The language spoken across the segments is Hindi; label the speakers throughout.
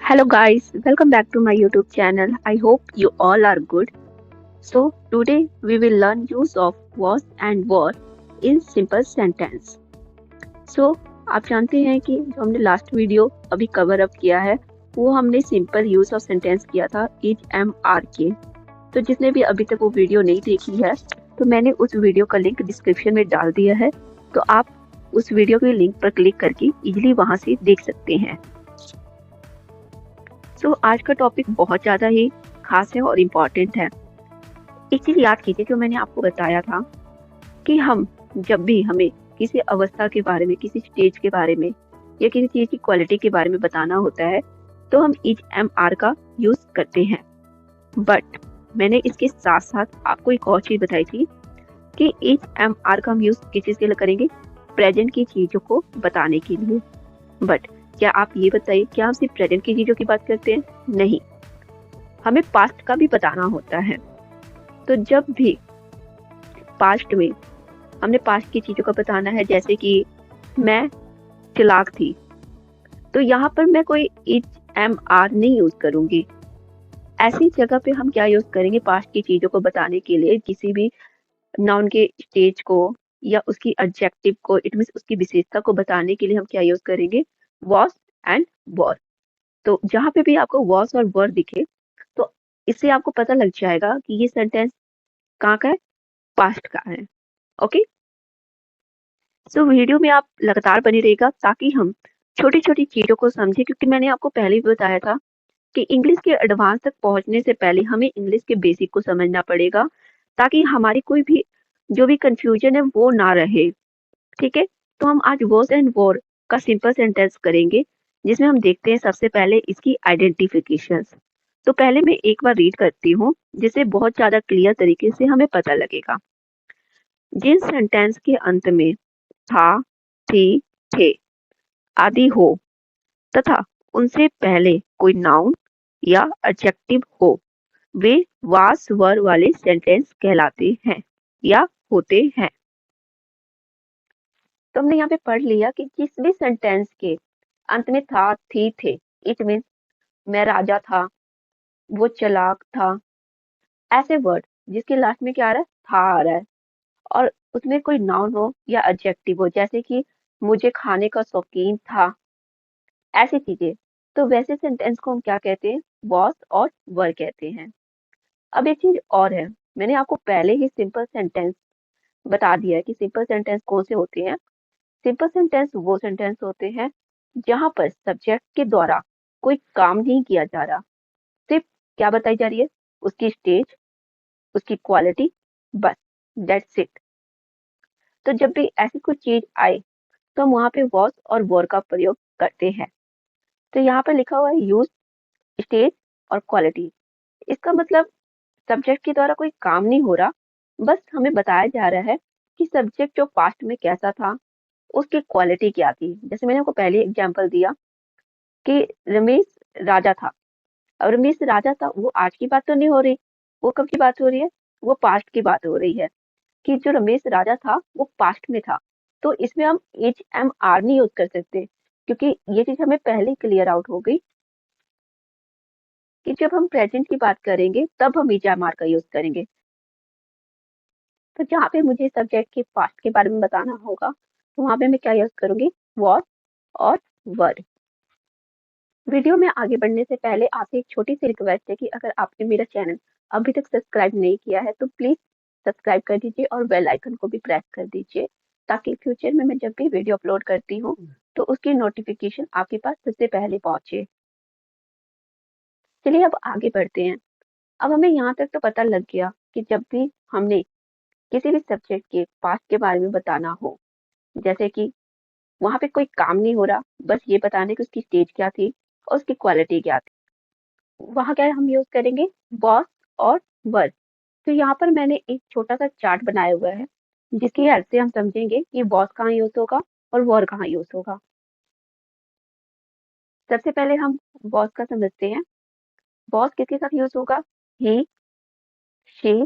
Speaker 1: Hello guys, welcome back to my YouTube channel. I hope you all are good. So today we will learn use of was and were in simple sentence. So आप जानते हैं कि जो हमने लास्ट वीडियो अभी कवर अप किया है वो हमने सिंपल यूज ऑफ सेंटेंस किया था इज एम आर के। तो जिसने भी अभी तक वो वीडियो नहीं देखी है तो मैंने उस वीडियो का लिंक डिस्क्रिप्शन में डाल दिया है, तो आप उस वीडियो के लिंक पर क्लिक करके इजीली वहां से देख सकते हैं। आज का टॉपिक बहुत ज़्यादा ही खास है और इम्पॉर्टेंट है। एक चीज़ याद कीजिए जो मैंने आपको बताया था कि हम जब भी हमें किसी अवस्था के बारे में, किसी स्टेज के बारे में या किसी चीज़ की क्वालिटी के बारे में बताना होता है तो हम इज एम आर का यूज करते हैं। बट मैंने इसके साथ साथ आपको एक और चीज़ बताई थी कि इज एम आर का हम यूज किस चीज़ के लिए करेंगे, प्रेजेंट की चीज़ों को बताने के लिए। बट क्या आप ये बताइए, क्या हम सिर्फ प्रेजेंट की चीज़ों की बात करते हैं? नहीं, हमें पास्ट का भी बताना होता है। तो जब भी पास्ट में हमने पास्ट की चीज़ों का बताना है, जैसे कि मैं चालाक थी, तो यहाँ पर मैं कोई इज एम आर नहीं यूज करूंगी। ऐसी जगह पे हम क्या यूज करेंगे पास्ट की चीज़ों को बताने के लिए, किसी भी नाउन के स्टेज को या उसकी एडजेक्टिव को, इट मींस उसकी विशेषता को बताने के लिए हम क्या यूज करेंगे, वॉज एंड वर। तो जहाँ पे भी आपको वॉज और वर दिखे तो इससे आपको पता लग जाएगा कि ये सेंटेंस कहाँ का है, पास्ट का है। ओके, सो वीडियो में आप लगातार बने रहेगा ताकि हम छोटी छोटी चीजों को समझे, क्योंकि मैंने आपको पहले भी बताया था कि इंग्लिश के एडवांस तक पहुंचने से पहले हमें इंग्लिश के बेसिक को समझना पड़ेगा, ताकि हमारी कोई भी जो भी कंफ्यूजन है वो ना रहे। ठीक है, तो हम आज वॉज एंड वॉर का सिंपल सेंटेंस करेंगे, जिसमें हम देखते हैं सबसे पहले इसकी आइडेंटिफिकेशन। तो पहले मैं एक बार रीड करती हूँ जिससे बहुत ज्यादा क्लियर तरीके से हमें पता लगेगा। जिन सेंटेंस के अंत में था, थी, थे आदि हो तथा उनसे पहले कोई नाउन या एडजेक्टिव हो, वे वास वर वाले सेंटेंस कहलाते हैं या होते हैं। तो हमने यहाँ पे पढ़ लिया कि जिस भी सेंटेंस के अंत में था, थी, थे, इट मीन मैं राजा था, वो चालाक था, ऐसे वर्ड जिसके लास्ट में क्या आ रहा है, था आ रहा है, और उसमें कोई नाउन हो या एडजेक्टिव हो, जैसे कि मुझे खाने का शौकीन था, ऐसी चीजें, तो वैसे सेंटेंस को हम क्या कहते हैं, वॉज और वर कहते हैं। अब एक चीज और है, मैंने आपको पहले ही सिंपल सेंटेंस बता दिया है कि सिंपल सेंटेंस कौन से होते हैं। सिंपल सेंटेंस वो सेंटेंस होते हैं जहां पर सब्जेक्ट के द्वारा कोई काम नहीं किया जा रहा, सिर्फ क्या बताई जा रही है, उसकी स्टेज, उसकी क्वालिटी, बस, दैट्स इट। तो जब भी ऐसी कोई चीज आए तो हम वहां पे वॉज और वर का प्रयोग करते हैं। तो यहाँ पर लिखा हुआ है यूज, स्टेज और क्वालिटी। इसका मतलब सब्जेक्ट के द्वारा कोई काम नहीं हो रहा, बस हमें बताया जा रहा है कि सब्जेक्ट जो पास्ट में कैसा था, उसकी क्वालिटी क्या थी। जैसे मैंने आपको पहले एग्जांपल दिया कि रमेश राजा था। अब रमेश राजा था, वो आज की बात तो नहीं हो रही, वो कब की बात हो रही है, वो पास्ट की बात हो रही है कि जो रमेश राजा था वो पास्ट में था। तो इसमें हम एच एम आर नहीं यूज कर सकते, क्योंकि ये चीज हमें पहले ही क्लियर आउट हो गई कि जब हम प्रेजेंट की बात करेंगे तब हम एच एम आर का यूज करेंगे। तो जहाँ पे मुझे सब्जेक्ट के पास्ट के बारे में बताना होगा तो वहां पे मैं क्या यूज करूंगी, वॉज और वर। वीडियो में आगे बढ़ने से पहले आपसे एक छोटी सी रिक्वेस्ट है कि अगर आपने मेरा चैनल अभी तक सब्सक्राइब नहीं किया है तो प्लीज सब्सक्राइब कर दीजिए और बेल आइकन को भी प्रेस कर दीजिए, ताकि फ्यूचर में मैं जब भी वीडियो अपलोड करती हूँ तो उसकी नोटिफिकेशन आपके पास सबसे पहले पहुंचे। चलिए अब आगे बढ़ते हैं। अब हमें यहाँ तक तो पता लग गया कि जब भी हमने किसी भी सब्जेक्ट के पास्ट के बारे में बताना हो, जैसे कि वहां पे कोई काम नहीं हो रहा, बस ये बताने की उसकी स्टेज क्या थी और उसकी क्वालिटी क्या थी, वहां क्या हम यूज करेंगे, बॉस और वर। तो यहाँ पर मैंने एक छोटा सा चार्ट बनाया हुआ है जिसकी हेल्प से हम समझेंगे कि बॉस कहाँ यूज होगा और वर कहाँ यूज होगा। सबसे पहले हम बॉस का समझते हैं। बॉस किसके साथ यूज होगा, ही, शी,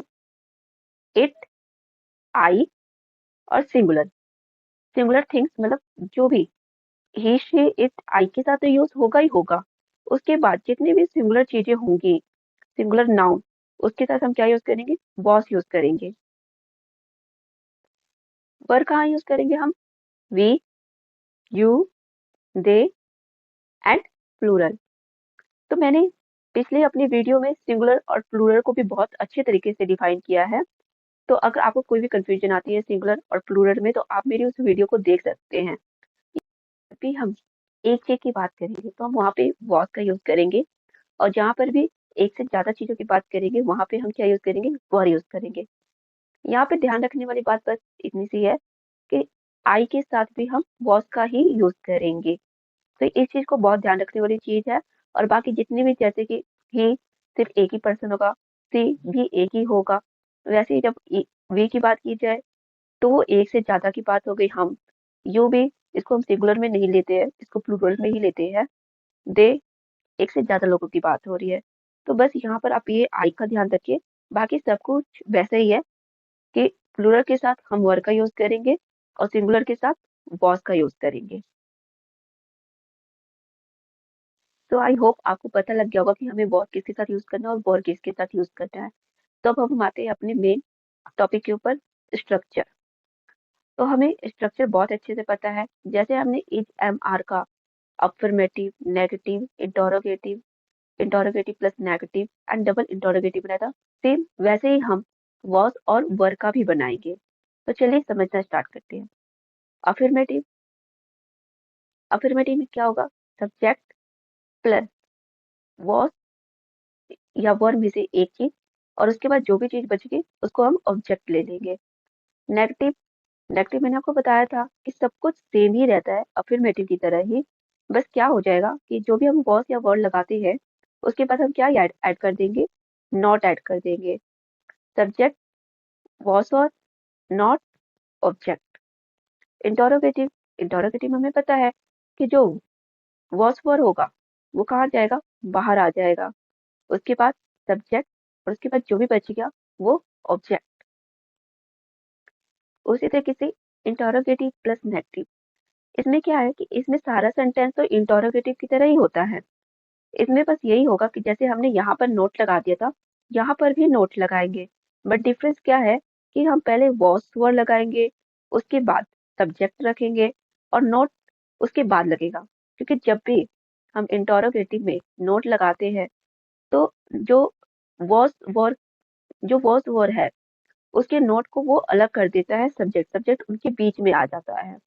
Speaker 1: इट, आई और सिंगुलर। सिंगुलर थिंग्स मतलब जो भी ही, शी, इट, आई के साथ तो यूज होगा ही होगा, उसके बाद जितनी भी सिंगुलर चीजें होंगी, सिंगुलर नाउन, उसके साथ हम क्या यूज करेंगे? वॉस यूज करेंगे। वर कहाँ यूज करेंगे हम? We, you, they and plural. तो मैंने पिछले अपनी वीडियो में सिंगुलर और प्लूरल को भी बहुत अच्छे तरीके से डिफाइन किया है। तो अगर आपको कोई भी कंफ्यूजन आती है सिंगुलर और प्लूरल में, तो आप मेरी उस वीडियो को देख सकते हैं। भी हम एक चीज की बात करेंगे तो हम वहाँ पे वॉस का यूज करेंगे, और जहाँ पर भी एक से ज्यादा चीजों की बात करेंगे वहां पे हम क्या यूज करेंगे? वर यूज करेंगे। यहाँ पे ध्यान रखने वाली बात बस इतनी सी है कि आई के साथ भी हम वॉस का ही यूज करेंगे। तो इस चीज को बहुत ध्यान रखने वाली चीज है। और बाकी जितने भी, जैसे कि ही सिर्फ एक ही पर्सन होगा, सी भी एक ही होगा, वैसे ही जब वी की बात की जाए तो वो एक से ज्यादा की बात हो गई। हम यू भी, इसको हम सिंगुलर में नहीं लेते हैं, इसको प्लूरल में ही लेते हैं। दे, एक से ज्यादा लोगों की बात हो रही है। तो बस यहाँ पर आप ये आई का ध्यान रखिए। बाकी सब कुछ वैसे ही है कि प्लूरल के साथ हम वर का यूज करेंगे और सिंगुलर के साथ वॉस का यूज करेंगे। तो आई होप आपको पता लग गया होगा कि हमें वॉस किसके साथ यूज करना है और वर किसके साथ यूज करना है। तो अब हम आते हैं अपने मेन टॉपिक के ऊपर, स्ट्रक्चर। तो हमें स्ट्रक्चर बहुत अच्छे से पता है। जैसे हमने इज एम आर का affirmative, negative, interrogative, interrogative plus negative and double interrogative बनाया था, सेम वैसे ही हम वॉस और वर का भी बनाएंगे। तो चलिए समझना स्टार्ट करते हैं। अफर्मेटिव, अफर्मेटिव में क्या होगा? सब्जेक्ट प्लस वॉस या वर में से एक चीज, और उसके बाद जो भी चीज बचेगी उसको हम ऑब्जेक्ट ले लेंगे। नेगेटिव, नेगेटिव मैंने आपको बताया था कि सब कुछ सेम ही रहता है अफर्मेटिव की तरह ही। बस क्या हो जाएगा कि जो भी हम वॉस या वर्ड लगाते हैं उसके बाद हम क्या ऐड कर देंगे? नॉट ऐड कर देंगे। सब्जेक्ट, वॉस और नॉट, ऑब्जेक्ट। इंटरोगेटिव, इंटरोगेटिव में हमें पता है कि जो वॉस वर होगा वो कहाँ जाएगा? बाहर आ जाएगा। उसके बाद सब्जेक्ट, और उसके बाद जो भी बचेगा वो ऑब्जेक्ट। उसी तरीके से इंटरोगेटिव प्लस नेगेटिव, इसमें क्या है कि इसमें सारा सेंटेंस तो इंटरोगेटिव की तरह ही होता है। इसमें बस यही होगा कि जैसे हमने यहाँ पर नोट लगा दिया था, यहाँ पर भी नोट लगाएंगे। बट डिफरेंस क्या है कि हम पहले वॉस वर लगाएंगे, उसके बाद सब्जेक्ट रखेंगे, और नोट उसके बाद लगेगा। क्योंकि जब भी हम इंटरोगेटिव में नोट लगाते हैं तो जो वॉस वर, जो वॉस वर है उसके नोट को वो अलग कर देता है सब्जेक्ट, सब्जेक्ट उनके बीच में आ जाता है।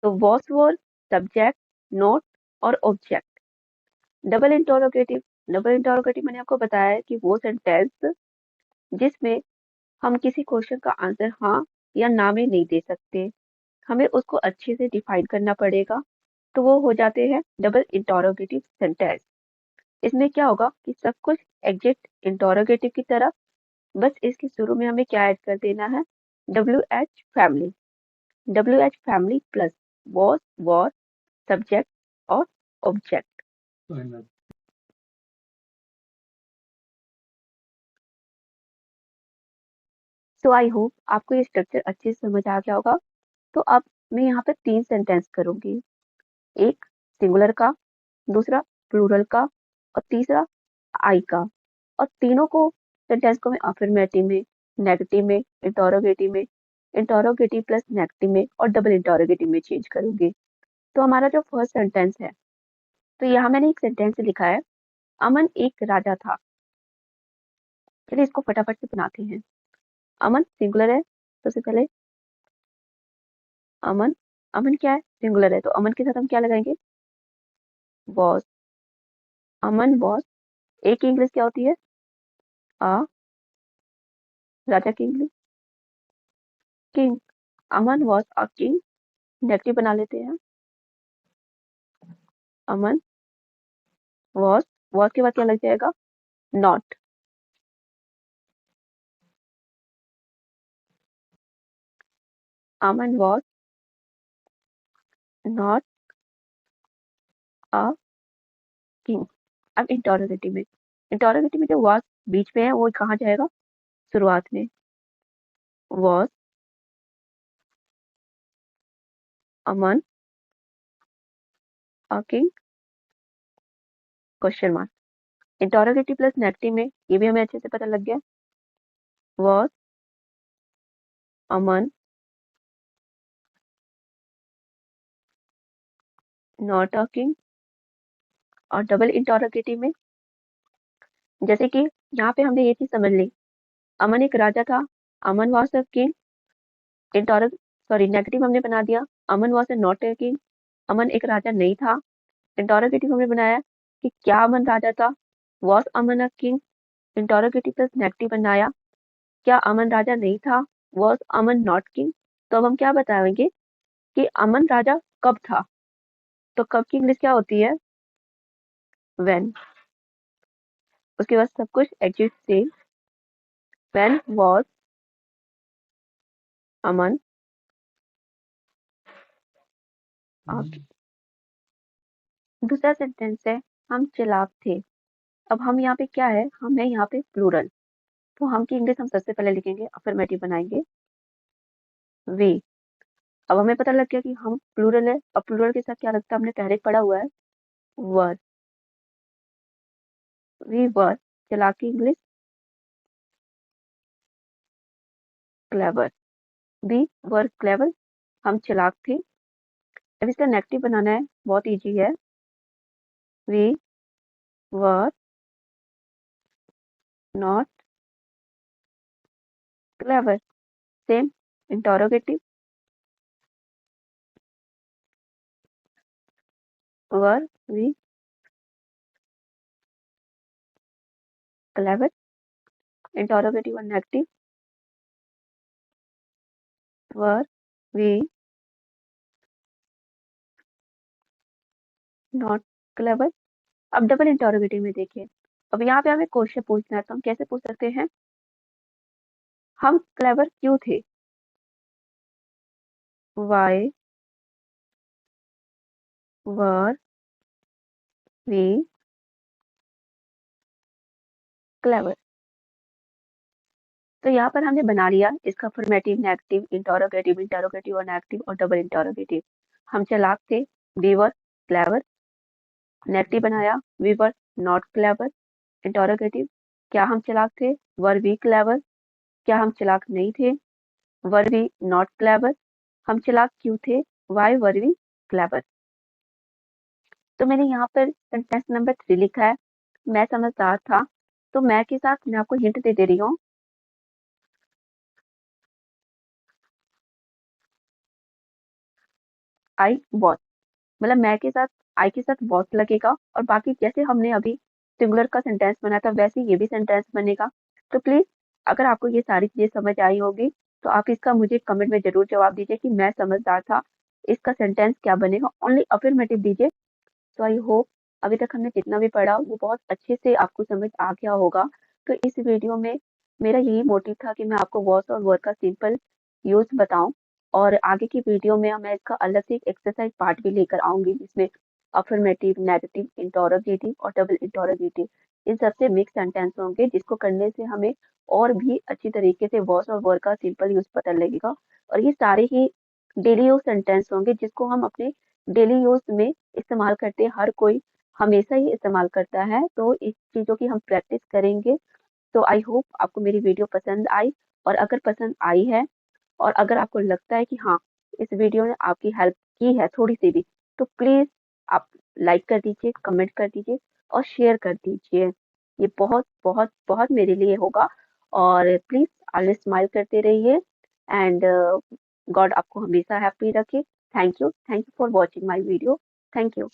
Speaker 1: तो वॉस वर, सब्जेक्ट, नोट और object. Double interrogative, double interrogative मैंने आपको बताया है कि वो सेंटेंस जिसमें हम किसी क्वेश्चन का आंसर हाँ या ना में नहीं दे सकते, हमें उसको अच्छे से डिफाइन करना पड़ेगा। तो वो हो जाते हैं डबल इंटरोगेटिव सेंटेंस। इसमें क्या होगा कि सब कुछ एग्जैक्ट इंटरोगेटिव की तरह, बस इसके शुरू में हमें क्या ऐड कर देना है? W H family, W H family plus was, war, subject और ऑब्जेक्ट। सो आई होप आपको ये स्ट्रक्चर अच्छे से समझ आ गया होगा। तो अब मैं यहाँ पे 3 सेंटेंस करूंगी। एक सिंगुलर का, दूसरा प्लूरल का, और तीसरा आई का। और तीनों को, सेंटेंस को मैं अफर्मेटिव में, नेगेटिव में, इंटरोगेटिव में, इंटरोगेटिव प्लस नेगेटिव में और डबल इंटरोगेटिव में चेंज करूंगी। तो हमारा जो फर्स्ट सेंटेंस है, तो यहाँ मैंने एक सेंटेंस लिखा है, अमन एक राजा था। चलिए इसको फटाफट से बनाते हैं। अमन सिंगुलर है, सबसे पहले अमन, अमन क्या है? सिंगुलर है, तो अमन के साथ हम क्या लगाएंगे? वॉज। अमन वॉज, एक की इंग्लिश क्या होती है? आ, राजा की English king. Aman was a king, negative बना लेते हैं। अमन वॉज, वॉज के बाद क्या लग जाएगा? Not. Aman was not a king. अब इंटरोगेटिव में, इंटरोगेटिव में जो वॉज बीच में है वो कहाँ जाएगा? शुरुआत में। Was Aman a king, question mark. Interrogative plus negative में ये भी हमें अच्छे से पता लग गया। Was Aman not talking. और डबल इंटरोगेटिव में जैसे कि यहाँ पे हमने ये चीज समझ ली, अमन एक राजा था, अमन वॉज अ किंग। इंटोर सॉरी नेगेटिव हमने बना दिया, Aman was a not a king, Aman एक राजा नहीं था। इंटरोगेटिव हमने बनाया कि क्या अमन राजा था, was Aman a king. Interrogative plus negative बनाया, क्या अमन राजा नहीं था, वॉज अमन नॉट किंग। तो अब हम क्या बताएंगे कि अमन राजा कब था। तो कब की इंग्लिश क्या होती है, व्हेन। उसके बाद सब कुछ एग्जिस्ट से, व्हेन वॉज अमन okay। दूसरा सेंटेंस है हम चालाक थे। अब हम यहाँ पे क्या है, हमें यहाँ पे प्लूरल, तो हम की इंग्लिश हम सबसे पहले लिखेंगे, अफर्मेटिव बनाएंगे वे। अब हमें पता लग गया कि हम प्लूरल है, अब प्लूरल के साथ क्या लगता है, हमने पहले पढ़ा हुआ है वर। वी वर चालाक की English clever. We were clever, हम चालाक थे। अब इसका नेगेटिव बनाना है, बहुत इजी है। We were not clever. Same interrogative, were we clever. Interrogative और negative, were we not clever. अब डबल इंटरोगेटिव में देखिए, अब यहाँ पे हमें क्वेश्चन पूछना है, तो हम कैसे पूछ सकते हैं, हम क्लेवर क्यों थे, वाई वर वी क्लेवर। तो यहाँ पर हमने बना लिया इसका अफर्मेटिव, नेगेटिव, इंटरोगेटिव, इंटरोगेटिव और नेगेटिव और डबल इंटरोगेटिव। हम चालाक थे, वी वर क्लेवर। नेगेटिव बनाया, we were not clever. Interrogative, क्या हम चालाक थे, वर वी क्लेवर। क्या हम चालाक नहीं थे, वर वी नॉट क्लेवर। हम चालाक क्यों थे, वाई वर वी क्लेवर। तो मैंने यहाँ पर सेंटेंस नंबर 3 लिखा है, मैं समझदार था। तो मैं के साथ मैं आपको हिंट दे रही हूँ, आई वॉज, मतलब मैं के साथ आई के साथ वॉज लगेगा, और बाकी जैसे हमने अभी सिंगुलर का सेंटेंस बनाया था वैसे ये भी सेंटेंस बनेगा। तो प्लीज, अगर आपको ये सारी चीजें समझ आई होगी तो आप इसका मुझे कमेंट में जरूर जवाब दीजिए कि मैं समझदार था, इसका सेंटेंस क्या बनेगा, ओनली अफर्मेटिव दीजिए। तो आई होप अभी तक हमने जितना भी पढ़ा वो बहुत अच्छे से आपको समझ आ गया होगा। तो इस वीडियो में मेरा यही मोटिव था कि मैं आपको वॉस और वर्ड का सिंपल यूज बताऊं, और आगे की वीडियो में मैं इसका अलग से एक एक्सरसाइज पार्ट भी लेकर आऊंगी जिसमें अफर्मेटिव, नेगेटिव, इंटरोगेटिव और डबल इंटरोगेटिव इन सबसे मिक्स सेंटेंस होंगे, जिसको करने से हमें और भी अच्छी तरीके से वॉस और वर्ड का सिंपल यूज पता लगेगा। और ये सारे ही डेली यूज सेंटेंस होंगे जिसको हम अपने डेली यूज में इस्तेमाल करते हैं, हर कोई हमेशा ही इस्तेमाल करता है। तो इस चीजों की हम प्रैक्टिस करेंगे। तो आई होप आपको मेरी वीडियो पसंद आई, और अगर पसंद आई है और अगर आपको लगता है कि हाँ इस वीडियो ने आपकी हेल्प की है थोड़ी सी भी, तो प्लीज आप लाइक कर दीजिए, कमेंट कर दीजिए और शेयर कर दीजिए। ये बहुत बहुत बहुत मेरे लिए होगा। और प्लीज ऑलवेज स्माइल करते रहिए, एंड गॉड आपको हमेशा हैप्पी रखे। Thank you for watching my video. Thank you.